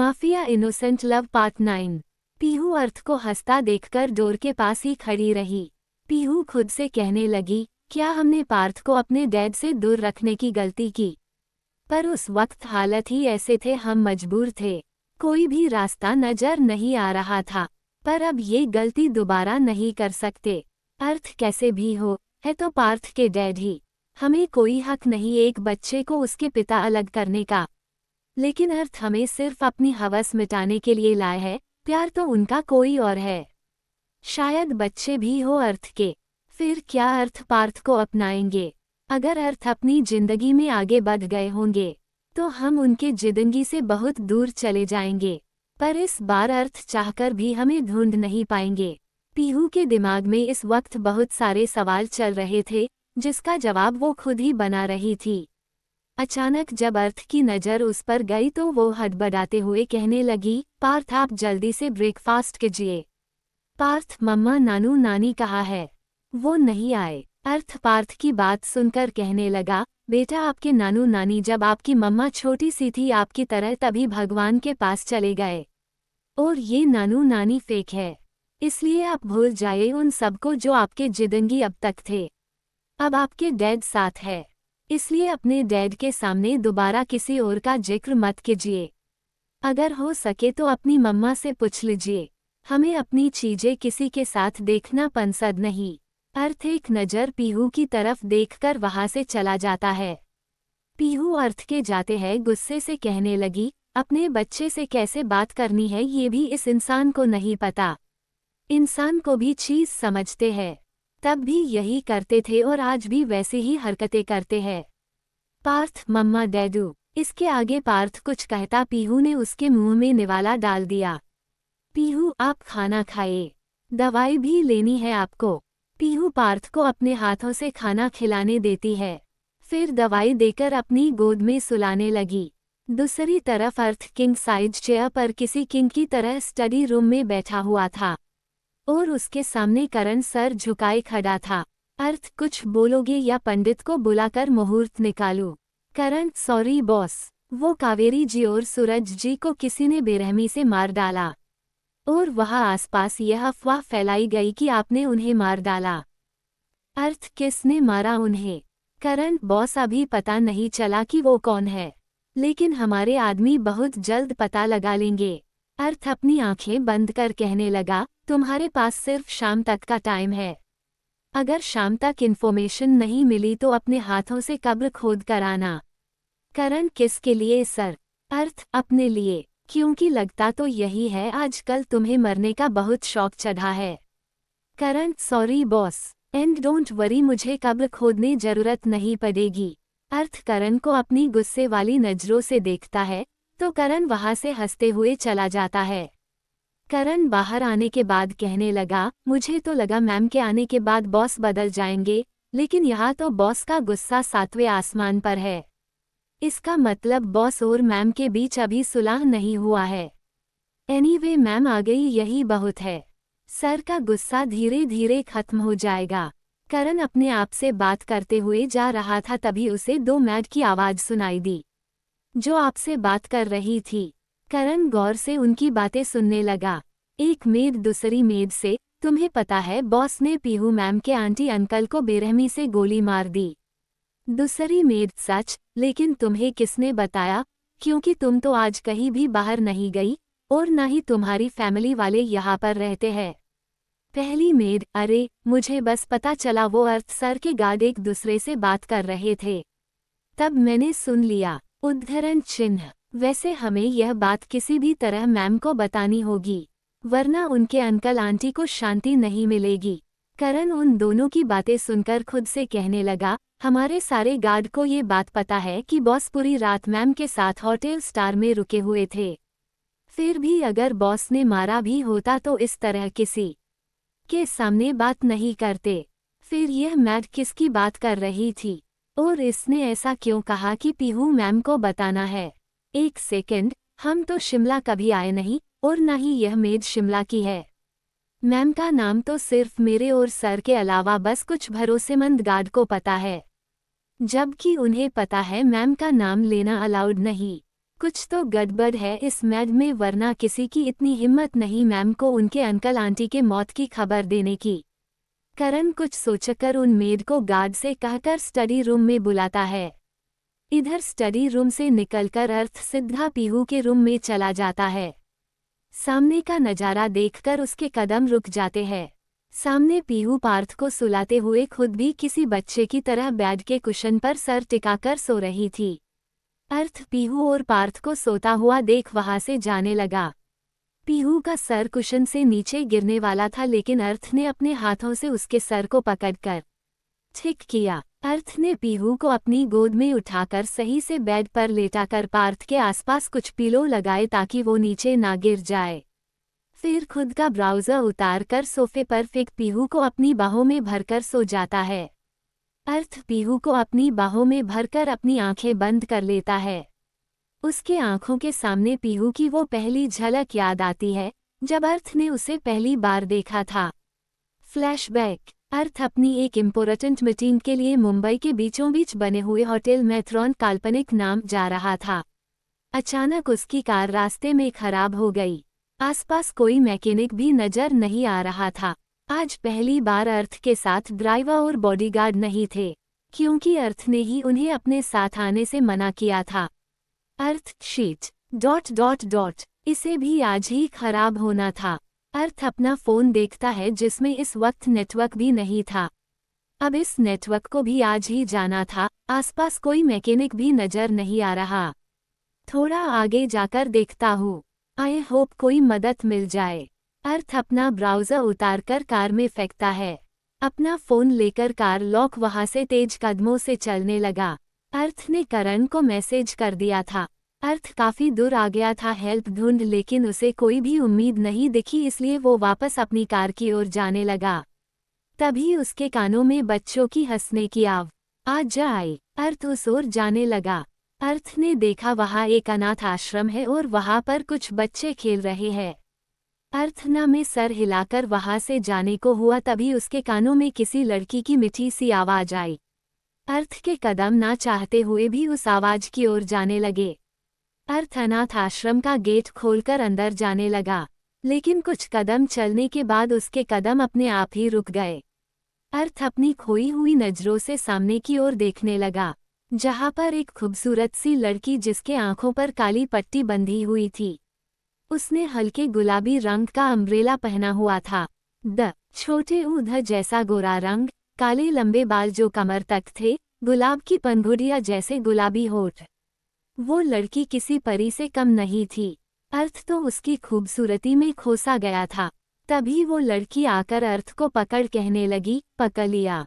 Mafia innocent love part 9। Pihu Arth को हंसता देखकर डोर के पास ही खड़ी रही। पीहू खुद से कहने लगी, क्या हमने पार्थ को अपने डैड से दूर रखने की गलती की? पर उस वक्त हालत ही ऐसे थे, हम मजबूर थे। कोई भी रास्ता नजर नहीं आ रहा था। पर अब ये गलती दोबारा नहीं कर सकते। अर्थ कैसे भी हो, है तो पार्थ के डैड ही। हमें कोई हक नहीं एक बच्चे को उसके पिता अलग करने का। लेकिन अर्थ हमें सिर्फ अपनी हवस मिटाने के लिए लाए है, प्यार तो उनका कोई और है। शायद बच्चे भी हो अर्थ के। फिर क्या अर्थ पार्थ को अपनाएंगे? अगर अर्थ अपनी जिंदगी में आगे बढ़ गए होंगे तो हम उनके जिंदगी से बहुत दूर चले जाएंगे। पर इस बार अर्थ चाहकर भी हमें ढूंढ नहीं पाएंगे। पीहू के दिमाग में इस वक्त बहुत सारे सवाल चल रहे थे, जिसका जवाब वो खुद ही बना रही थी। अचानक जब अर्थ की नज़र उस पर गई तो वो हड़बड़ाते हुए कहने लगी, पार्थ आप जल्दी से ब्रेकफास्ट कीजिए। पार्थ मम्मा नानू नानी कहाँ है? वो नहीं आए। अर्थ पार्थ की बात सुनकर कहने लगा, बेटा आपके नानू नानी जब आपकी मम्मा छोटी सी थी आपकी तरह तभी भगवान के पास चले गए। और ये नानू नानी फेक है, इसलिए आप भूल जाइए उन सबको जो आपके जिंदगी अब तक थे। अब आपके डैड साथ है, इसलिए अपने डैड के सामने दोबारा किसी और का जिक्र मत कीजिए। अगर हो सके तो अपनी मम्मा से पूछ लीजिए। हमें अपनी चीजें किसी के साथ देखना पसंद नहीं। अर्थ एक नज़र पीहू की तरफ देखकर वहां से चला जाता है। पीहू अर्थ के जाते हैं गुस्से से कहने लगी, अपने बच्चे से कैसे बात करनी है ये भी इस इंसान को नहीं पता। इंसान को भी चीज समझते हैं, तब भी यही करते थे और आज भी वैसे ही हरकतें करते हैं। पार्थ मम्मा डैडू। इसके आगे पार्थ कुछ कहता पीहू ने उसके मुंह में निवाला डाल दिया। पीहू आप खाना खाइए, दवाई भी लेनी है आपको। पीहू पार्थ को अपने हाथों से खाना खिलाने देती है, फिर दवाई देकर अपनी गोद में सुलाने लगी। दूसरी तरफ अर्थ किंग साइज चेयर पर किसी किंग की तरह स्टडी रूम में बैठा हुआ था और उसके सामने करण सर झुकाए खड़ा था। अर्थ कुछ बोलोगे या पंडित को बुलाकर मुहूर्त निकालूं? करण सॉरी बॉस, वो कावेरी जी और सूरज जी को किसी ने बेरहमी से मार डाला और वहां आसपास यह अफवाह फैलाई गई कि आपने उन्हें मार डाला। अर्थ किसने मारा उन्हें? करण बॉस अभी पता नहीं चला कि वो कौन है, लेकिन हमारे आदमी बहुत जल्द पता लगा लेंगे। अर्थ अपनी आंखें बंद कर कहने लगा, तुम्हारे पास सिर्फ शाम तक का टाइम है। अगर शाम तक इन्फॉर्मेशन नहीं मिली तो अपने हाथों से कब्र खोद कर आना। करण किसके लिए सर? अर्थ अपने लिए, क्योंकि लगता तो यही है आजकल तुम्हें मरने का बहुत शौक चढ़ा है। Karan sorry boss, and don't worry मुझे कब्र खोदने जरूरत नहीं पड़ेगी। अर्थ करण को अपनी गुस्से वाली नजरों से देखता है तो करण वहां से हंसते हुए चला जाता है। करण बाहर आने के बाद कहने लगा, मुझे तो लगा मैम के आने के बाद बॉस बदल जाएंगे, लेकिन यहाँ तो बॉस का गुस्सा 7वें आसमान पर है। इसका मतलब बॉस और मैम के बीच अभी सुलह नहीं हुआ है। एनीवे मैम आ गई यही बहुत है। सर का गुस्सा धीरे धीरे खत्म हो जाएगा। करण अपने आप से बात करते हुए जा रहा था तभी उसे 2 मैड की आवाज सुनाई दी, जो आपसे बात कर रही थी। करण गौर से उनकी बातें सुनने लगा। एक मेड दूसरी मेड से, तुम्हें पता है बॉस ने पीहू मैम के आंटी अंकल को बेरहमी से गोली मार दी। दूसरी मेड सच, लेकिन तुम्हें किसने बताया? क्योंकि तुम तो आज कहीं भी बाहर नहीं गई और न ही तुम्हारी फैमिली वाले यहाँ पर रहते हैं। पहली मेड, अरे मुझे बस पता चला वो अर्थ सर के गार्ड एक दूसरे से बात कर रहे थे, तब मैंने सुन लिया। उद्धरण चिन्ह, वैसे हमें यह बात किसी भी तरह मैम को बतानी होगी, वरना उनके अंकल आंटी को शांति नहीं मिलेगी। करण उन दोनों की बातें सुनकर खुद से कहने लगा, हमारे सारे गार्ड को ये बात पता है कि बॉस पूरी रात मैम के साथ होटल स्टार में रुके हुए थे। फिर भी अगर बॉस ने मारा भी होता तो इस तरह किसी के सामने बात नहीं करते। फिर यह मैड किसकी बात कर रही थी और इसने ऐसा क्यों कहा कि पीहू मैम को बताना है? एक सेकंड, हम तो शिमला कभी आए नहीं और न ही यह मेड शिमला की है। मैम का नाम तो सिर्फ मेरे और सर के अलावा बस कुछ भरोसेमंद गार्ड को पता है, जबकि उन्हें पता है मैम का नाम लेना अलाउड नहीं। कुछ तो गड़बड़ है इस मैड में, वरना किसी की इतनी हिम्मत नहीं मैम को उनके अंकल आंटी के मौत की खबर देने की। करण कुछ सोचकर उन मेड को गार्ड से कहकर स्टडी रूम में बुलाता है। इधर स्टडी रूम से निकलकर अर्थ सीधा पीहू के रूम में चला जाता है। सामने का नजारा देखकर उसके कदम रुक जाते हैं। सामने पीहू पार्थ को सुलाते हुए खुद भी किसी बच्चे की तरह बेड के कुशन पर सर टिकाकर सो रही थी। अर्थ पीहू और पार्थ को सोता हुआ देख वहां से जाने लगा। पीहू का सर कुशन से नीचे गिरने वाला था, लेकिन अर्थ ने अपने हाथों से उसके सर को पकड़कर ठीक किया। अर्थ ने पीहू को अपनी गोद में उठाकर सही से बेड पर लेटाकर पार्थ के आसपास कुछ पिलो लगाए ताकि वो नीचे ना गिर जाए। फिर खुद का ब्राउजर उतारकर सोफे पर फेंक पीहू को अपनी बाहों में भरकर सो जाता है। अर्थ पीहू को अपनी बाहों में भरकर अपनी आंखें बंद कर लेता है। उसके आंखों के सामने पीहू की वो पहली झलक याद आती है जब अर्थ ने उसे पहली बार देखा था। फ्लैशबैक। अर्थ अपनी एक इम्पोर्टेंट मीटिंग के लिए मुंबई के बीचों बीच बने हुए होटल मैथ्रॉन काल्पनिक नाम जा रहा था। अचानक उसकी कार रास्ते में खराब हो गई। आसपास कोई मैकेनिक भी नजर नहीं आ रहा था। आज पहली बार अर्थ के साथ ड्राइवर और बॉडीगार्ड नहीं थे, क्योंकि अर्थ ने ही उन्हें अपने साथ आने से मना किया था। अर्थ शीट ... इसे भी आज ही खराब होना था। अर्थ अपना फोन देखता है जिसमें इस वक्त नेटवर्क भी नहीं था। अब इस नेटवर्क को भी आज ही जाना था। आसपास कोई मैकेनिक भी नजर नहीं आ रहा। थोड़ा आगे जाकर देखता हूँ, आई होप कोई मदद मिल जाए। अर्थ अपना ब्राउजर उतारकर कार में फेंकता है। अपना फोन लेकर कार लॉक वहां से तेज कदमों से चलने लगा। अर्थ ने करण को मैसेज कर दिया था। अर्थ काफी दूर आ गया था हेल्प ढूंढ, लेकिन उसे कोई भी उम्मीद नहीं दिखी, इसलिए वो वापस अपनी कार की ओर जाने लगा। तभी उसके कानों में बच्चों की हंसने की आवाज आई। अर्थ उस ओर जाने लगा। अर्थ ने देखा वहां एक अनाथ आश्रम है और वहां पर कुछ बच्चे खेल रहे हैं। अर्थ में सर हिलाकर वहां से जाने को हुआ, तभी उसके कानों में किसी लड़की की मीठी सी आवाज आई। अर्थ के कदम ना चाहते हुए भी उस आवाज की ओर जाने लगे। अर्थ अनाथ आश्रम का गेट खोलकर अंदर जाने लगा, लेकिन कुछ कदम चलने के बाद उसके कदम अपने आप ही रुक गए। अर्थ अपनी खोई हुई नजरों से सामने की ओर देखने लगा, जहां पर एक खूबसूरत सी लड़की जिसके आंखों पर काली पट्टी बंधी हुई थी। उसने हल्के गुलाबी रंग का अम्ब्रेला पहना हुआ था। छोटे ऊध जैसा गोरा रंग, काले लंबे बाल जो कमर तक थे, गुलाब की पंखुड़ियां जैसे गुलाबी होठ। वो लड़की किसी परी से कम नहीं थी। अर्थ तो उसकी खूबसूरती में खोसा गया था। तभी वो लड़की आकर अर्थ को पकड़ कहने लगी, पकड़ लिया।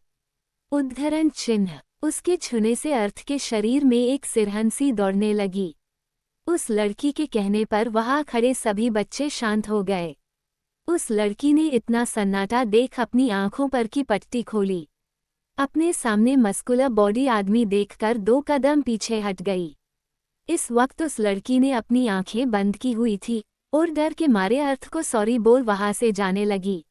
उद्धरण चिन्ह। उसके छूने से अर्थ के शरीर में एक सिरहन सी दौड़ने लगी। उस लड़की के कहने पर वहां खड़े सभी बच्चे शांत हो गए। उस लड़की ने इतना सन्नाटा देख अपनी आंखों पर की पट्टी खोली। अपने सामने मस्कुलर बॉडी आदमी देखकर 2 कदम पीछे हट गई। इस वक्त उस लड़की ने अपनी आंखें बंद की हुई थी और डर के मारे अर्थ को सॉरी बोल वहां से जाने लगी।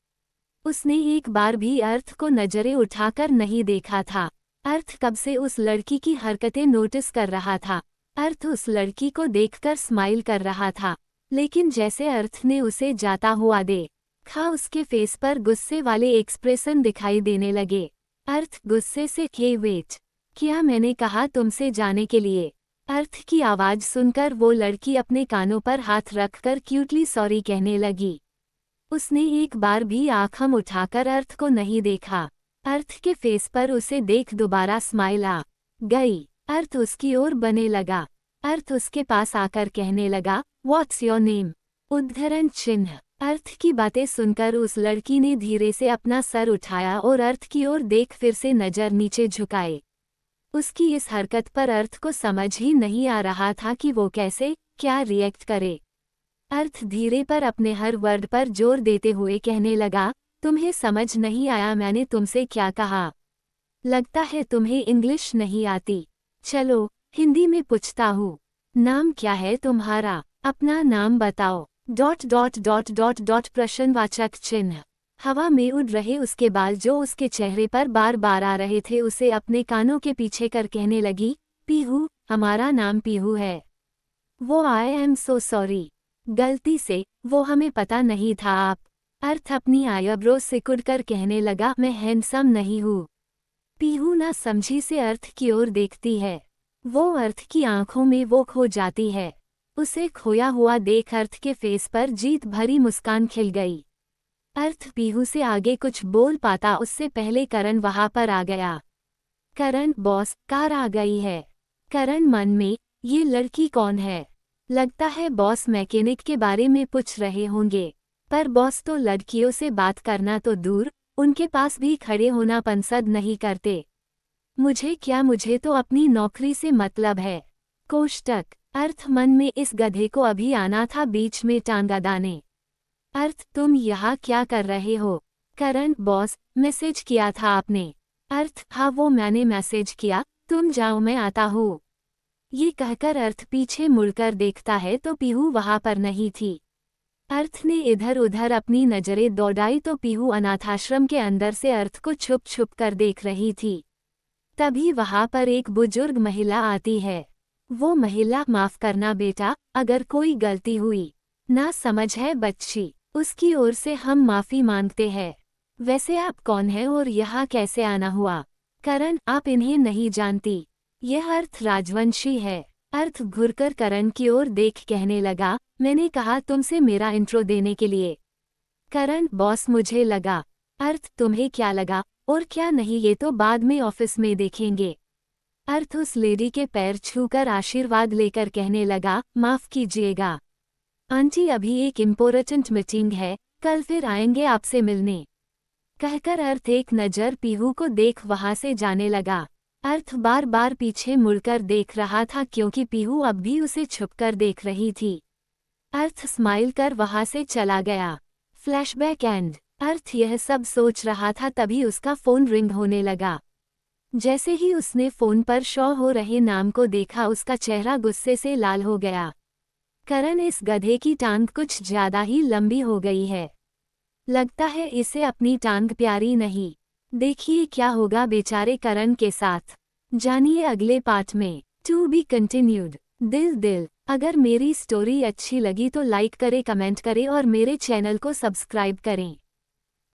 उसने एक बार भी अर्थ को नजरें उठाकर नहीं देखा था। अर्थ कब से उस लड़की की हरकतें नोटिस कर रहा था। अर्थ उस लड़की को देखकर स्माइल कर रहा था, लेकिन जैसे अर्थ ने उसे जाता हुआ देखा, उसके फेस पर गुस्से वाले एक्सप्रेशन दिखाई देने लगे। अर्थ गुस्से से हे वेट, क्या मैंने कहा तुमसे जाने के लिए? अर्थ की आवाज सुनकर वो लड़की अपने कानों पर हाथ रखकर क्यूटली सॉरी कहने लगी। उसने एक बार भी आंखें उठाकर अर्थ को नहीं देखा। अर्थ के फेस पर उसे देख दोबारा स्माइल आ गई। अर्थ उसकी ओर बने लगा। अर्थ उसके पास आकर कहने लगा, व्हाट्स योर नेम? उद्धरण चिन्ह। अर्थ की बातें सुनकर उस लड़की ने धीरे से अपना सर उठाया और अर्थ की ओर देख फिर से नजर नीचे झुकाए। उसकी इस हरकत पर अर्थ को समझ ही नहीं आ रहा था कि वो कैसे क्या रिएक्ट करे। अर्थ धीरे पर अपने हर वर्ड पर जोर देते हुए कहने लगा, तुम्हें समझ नहीं आया मैंने तुमसे क्या कहा? लगता है तुम्हें इंग्लिश नहीं आती। चलो हिंदी में पूछता हूँ, नाम क्या है तुम्हारा? अपना नाम बताओ। ... प्रश्नवाचक चिन्ह। हवा में उड़ रहे उसके बाल जो उसके चेहरे पर बार बार आ रहे थे उसे अपने कानों के पीछे कर कहने लगी, पीहू, हमारा नाम पीहू है। वो आई एम सो सॉरी। गलती से, वो हमें पता नहीं था आप। अर्थ अपनी आईब्रो सिकुड़कर कहने लगा, मैं हैंडसम नहीं हूँ। पीहू ना समझी से अर्थ की ओर देखती है। वो अर्थ की आंखों में वो खो जाती है। उसे खोया हुआ देख अर्थ के फेस पर जीत भरी मुस्कान खिल गई। अर्थ पीहू से आगे कुछ बोल पाता उससे पहले करण वहां पर आ गया। करण बॉस, कार आ गई है। करण मन में, ये लड़की कौन है? लगता है बॉस मैकेनिक के बारे में पूछ रहे होंगे। पर बॉस तो लड़कियों से बात करना तो दूर, उनके पास भी खड़े होना पसंद नहीं करते। मुझे क्या, मुझे तो अपनी नौकरी से मतलब है। कोष्टक। अर्थ मन में, इस गधे को अभी आना था बीच में टांग अड़ाने। अर्थ, तुम यहाँ क्या कर रहे हो? करण बॉस, मैसेज किया था आपने। अर्थ, हाँ वो मैंने मैसेज किया, तुम जाओ मैं आता हूँ। ये कहकर अर्थ पीछे मुड़कर देखता है तो पीहू वहां पर नहीं थी। अर्थ ने इधर उधर अपनी नजरें दौड़ाई तो पीहू अनाथाश्रम के अंदर से अर्थ को छुप छुप कर देख रही थी। तभी वहां पर एक बुजुर्ग महिला आती है। वो महिला, माफ करना बेटा, अगर कोई गलती हुई। ना समझ है बच्ची, उसकी ओर से हम माफी मांगते हैं। वैसे आप कौन हैं और यहाँ कैसे आना हुआ? करण, आप इन्हें नहीं जानती। यह अर्थ राजवंशी है। अर्थ घुरकर करण की ओर देख कहने लगा, मैंने कहा तुमसे मेरा इंट्रो देने के लिए। करण बॉस, मुझे लगा। अर्थ, तुम्हें क्या लगा और क्या नहीं ये तो बाद में ऑफिस में देखेंगे। अर्थ उस लेडी के पैर छूकर आशीर्वाद लेकर कहने लगा, माफ कीजिएगा आंटी, अभी एक इम्पोर्टेंट मीटिंग है, कल फिर आएंगे आपसे मिलने। कहकर अर्थ एक नज़र पीहू को देख वहां से जाने लगा। अर्थ बार बार पीछे मुड़कर देख रहा था क्योंकि पीहू अब भी उसे छुपकर देख रही थी। अर्थ स्माइल कर वहां से चला गया। Flashback and. अर्थ यह सब सोच रहा था तभी उसका फोन रिंग होने लगा। जैसे ही उसने फोन पर शो हो रहे नाम को देखा उसका चेहरा गुस्से से लाल हो गया। करण, इस गधे की टांग कुछ ज्यादा ही लंबी हो गई है। लगता है इसे अपनी टांग प्यारी नहीं। देखिए क्या होगा बेचारे करण के साथ। जानिए अगले पार्ट में। To be continued. दिल। अगर मेरी स्टोरी अच्छी लगी तो लाइक करें, कमेंट करें और मेरे चैनल को सब्सक्राइब करें।